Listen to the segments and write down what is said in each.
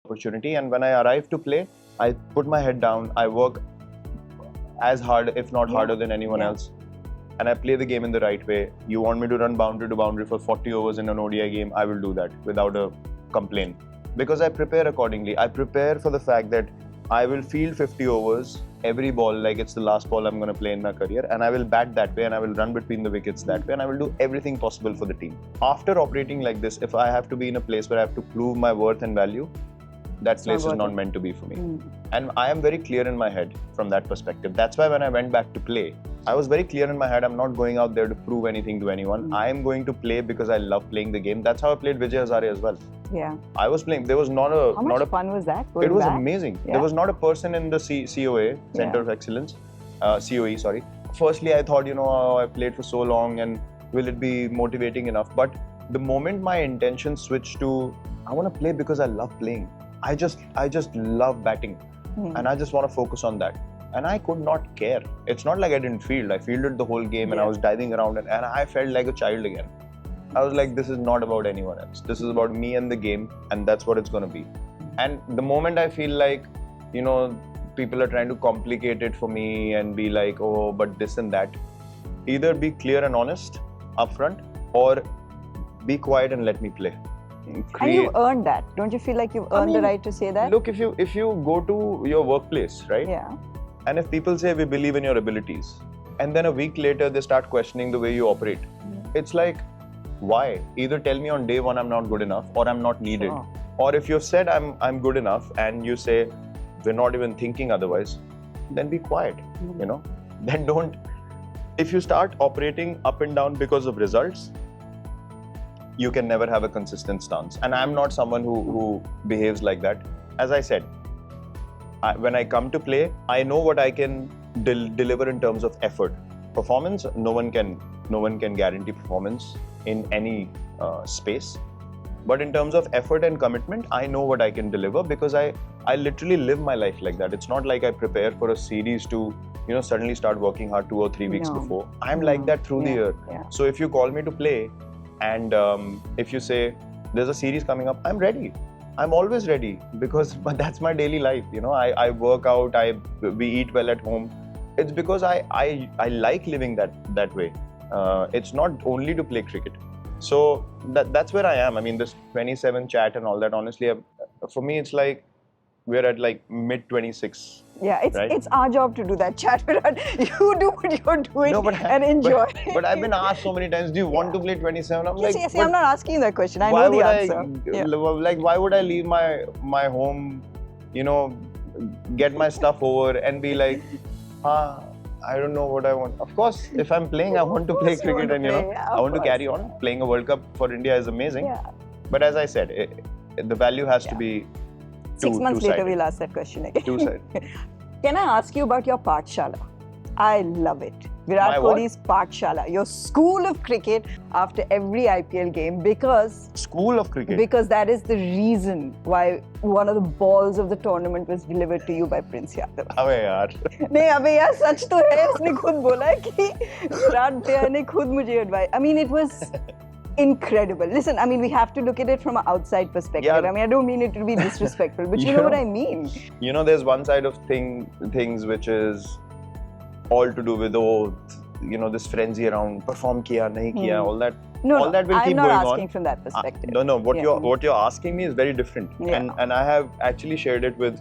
opportunity, and when I arrive to play, I put my head down, I work as hard, if not harder than anyone else, and I play the game in the right way. You want me to run boundary to boundary for 40 overs in an ODI game, I will do that without a complaint. Because I prepare accordingly. I prepare for the fact that I will field 50 overs, every ball like it's the last ball I'm going to play in my career, and I will bat that way, and I will run between the wickets that way, and I will do everything possible for the team. After operating like this, if I have to be in a place where I have to prove my worth and value, that place is not meant to be for me. And I am very clear in my head from that perspective. That's why when I went back to play, I was very clear in my head, I'm not going out there to prove anything to anyone. I am going to play because I love playing the game. That's how I played Vijay Hazare as well. Yeah. I was playing. There was not a... How much fun was that? It was amazing. Yeah. There was not a person in the COA, Center of Excellence, COE, sorry. Firstly, I thought, I played for so long and will it be motivating enough? But the moment my intention switched to, I want to play because I love playing. I just love batting and I just want to focus on that. And I could not care. It's not like I didn't field. I fielded the whole game and I was diving around and I felt like a child again. I was like, this is not about anyone else. This is about me and the game, and that's what it's going to be. And the moment I feel like, people are trying to complicate it for me and be like, oh, but this and that, either be clear and honest upfront or be quiet and let me play. And you've earned that. Don't you feel like you've earned the right to say that? Look, if you go to your workplace, right? Yeah. And if people say, we believe in your abilities, and then a week later they start questioning the way you operate, it's like, why? Either tell me on day one I'm not good enough or I'm not needed. Sure. Or if you've said I'm good enough and you say we're not even thinking otherwise, then be quiet, Then don't. If you start operating up and down because of results, you can never have a consistent stance. And I'm not someone who behaves like that. As I said, when I come to play, I know what I can deliver in terms of effort. Performance, no one can guarantee performance in any space. But in terms of effort and commitment, I know what I can deliver because I literally live my life like that. It's not like I prepare for a series to, suddenly start working hard 2 or 3 weeks before. I'm like that through the year. Yeah. So if you call me to play and if you say there's a series coming up, I'm ready. I'm always ready because that's my daily life. I work out, we eat well at home. It's because I like living that way. It's not only to play cricket. So that's where I am. I mean, this 27 chat and all that, honestly, for me, it's like we're at like mid 26. Yeah, it's our job to do that chat, Virat. You do what you're doing and enjoy. But I've been asked so many times, do you want to play 27? I'm yes, I'm not asking you that question. I know the answer. Like, why would I leave my home, get my stuff over and be like, I don't know what I want. Of course, if I'm playing, I want to play cricket and I want to carry on. Playing a World Cup for India is amazing. Yeah. But as I said, the value has to be 6 months later, we'll ask that question again. Two-sided. Can I ask you about your Pathshala? I love it. Virat Kohli's Pathshala, your school of cricket after every IPL game because... School of cricket? Because that is the reason why one of the balls of the tournament was delivered to you by Prince Yadav. अबे यार. नहीं अबे यार सच तो है उसने खुद बोला है कि विराट भैया ने खुद मुझे advice. I mean, it was incredible. Listen, I mean, we have to look at it from an outside perspective. Yeah. I mean, I don't mean it to be disrespectful, but you know what I mean. There's one side of things which is all to do with this frenzy around perform kiya, nahi kiya, all that. All that will keep going on. I'm not asking from that perspective. No. What you're asking me is very different, and I have actually shared it with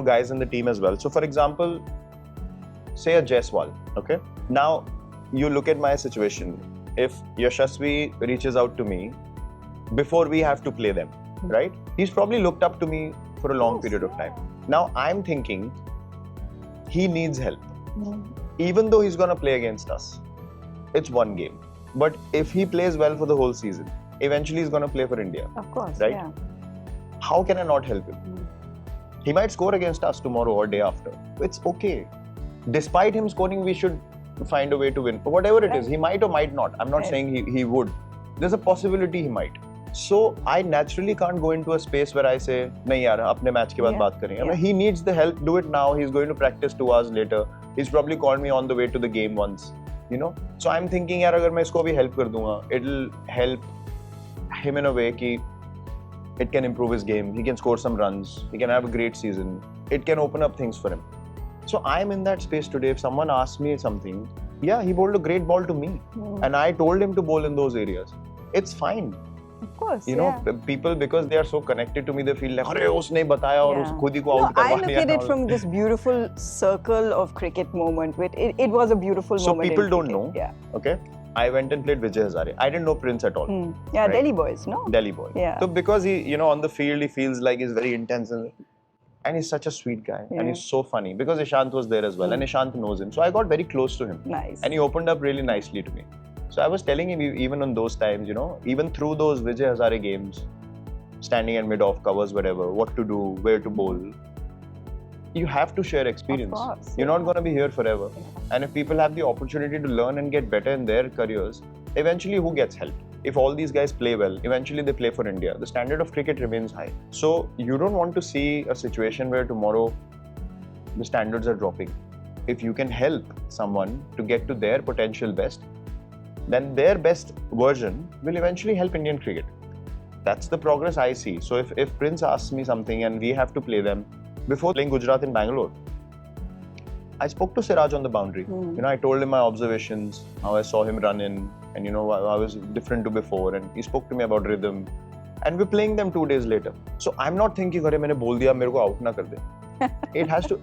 guys in the team as well. So, for example, say a Jaiswal. Okay. Now, you look at my situation. If Yashasvi reaches out to me before we have to play them, right? He's probably looked up to me for a long period of time. Now I'm thinking he needs help. Even though he's going to play against us, it's one game. But if he plays well for the whole season, eventually he's going to play for India. Of course, right? Yeah. How can I not help him? He might score against us tomorrow or day after. It's okay. Despite him scoring, we should find a way to win. Whatever it is, he might or might not. I'm not saying he would. There's a possibility he might. So I naturally can't go into a space where I say, nahi yaar, apne match ke baad baat karenge. I mean, he needs the help. Do it now. He's going to practice 2 hours later. He's probably called me on the way to the game once. So I'm thinking, yaar, agar main isko bhi help kar dunga, it'll help him in a way ki It can improve his game. He can score some runs. He can have a great season. It can open up things for him. So I'm in that space today. If someone asks me something, yeah, he bowled a great ball to me. And I told him to bowl in those areas. It's fine. Of course, you know, people, because they are so connected to me, they feel like, "Arey, usne bataya aur us khud hi ko out karwa I look at it from this beautiful circle of cricket moment. It was a beautiful so moment. So people in don't cricket. know. Yeah. Okay. I went and played Vijay Hazare. I didn't know Prince at all. Yeah, right? Delhi boys, no? Delhi boy. Yeah. So because he, you know, on the field, he feels like he's very intense and he's such a sweet guy and he's so funny because Ishant was there as well and Ishant knows him. So I got very close to him. Nice. And he opened up really nicely to me. So I was telling him, even on those times, you know, even through those Vijay Hazare games, standing in mid-off covers, whatever, what to do, where to bowl, you have to share experience. Of course, You're not going to be here forever. And if people have the opportunity to learn and get better in their careers, eventually who gets help? If all these guys play well, eventually they play for India. The standard of cricket remains high. So you don't want to see a situation where tomorrow the standards are dropping. If you can help someone to get to their potential best, then their best version will eventually help Indian cricket. That's the progress I see. So if Prince asks me something and we have to play them, before playing Gujarat in Bangalore, I spoke to Siraj on the boundary. You know, I told him my observations, how I saw him run in, and you know, I was different to before, and he spoke to me about rhythm. And we're playing them 2 days later. So I'm not thinking, "Arey, maine bol diya, mere ko out na kar de." It has to,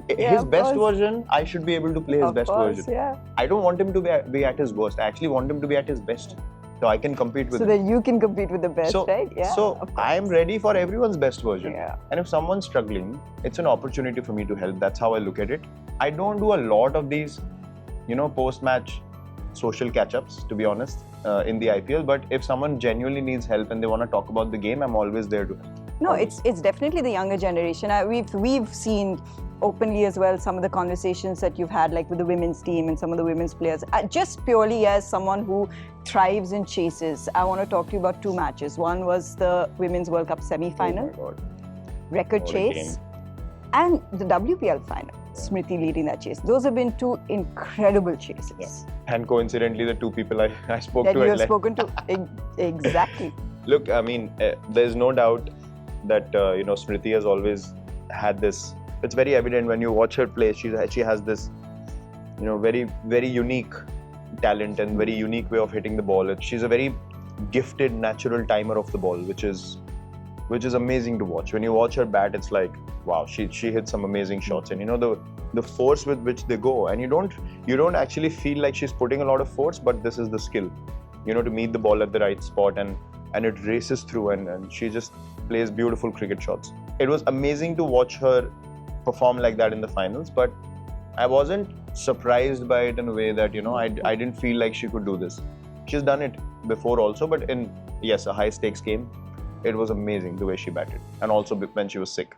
his best version, I should be able to play his best version. Yeah. I don't want him to be at his worst. I actually want him to be at his best. So I can compete with him. So that you can compete with the best, right? Yeah. So I'm ready for everyone's best version. Yeah. And if someone's struggling, it's an opportunity for me to help. That's how I look at it. I don't do a lot of these, you know, post-match social catch-ups, to be honest, in the IPL. But if someone genuinely needs help and they want to talk about the game, I'm always there to help. No, it's definitely the younger generation. We've seen openly as well some of the conversations that you've had, like with the women's team and some of the women's players. Just purely as someone who thrives and chases, I want to talk to you about 2 matches. One was the Women's World Cup semi-final, record chase, and the WPL final. Smriti leading that chase. Those have been 2 incredible chases. Yeah. And coincidentally, the 2 people I spoke that to. That you have spoken to. Exactly. Look, I mean, there's no doubt that, you know, Smriti has always had this. It's very evident when you watch her play. She has this, you know, very, very unique talent and very unique way of hitting the ball. She's a very gifted, natural timer of the ball, which is amazing to watch. When you watch her bat, it's like, wow, she hits some amazing shots, and you know the force with which they go, and you don't actually feel like she's putting a lot of force, but this is the skill, you know, to meet the ball at the right spot, and it races through, and she just plays beautiful cricket shots. It was amazing to watch her perform like that in the finals, but I wasn't surprised by it in a way that, you know, I didn't feel like she could do this. She's done it before also, but in, yes, a high stakes game, it was amazing the way she batted, and also when she was sick.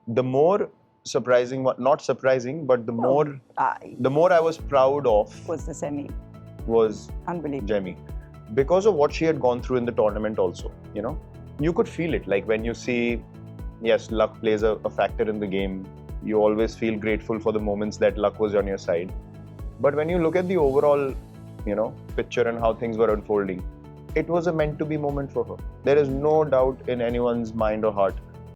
The more surprising, not surprising, but the more I was proud of was the semi. Was unbelievable. Jamie, because of what she had gone through in the tournament also, you know, you could feel it. Like when you see, yes, luck plays a factor in the game. You always feel grateful for the moments that luck was on your side. But when you look at the overall, you know, picture and how things were unfolding, it was a meant to be moment for her. There is no doubt in anyone's mind or heart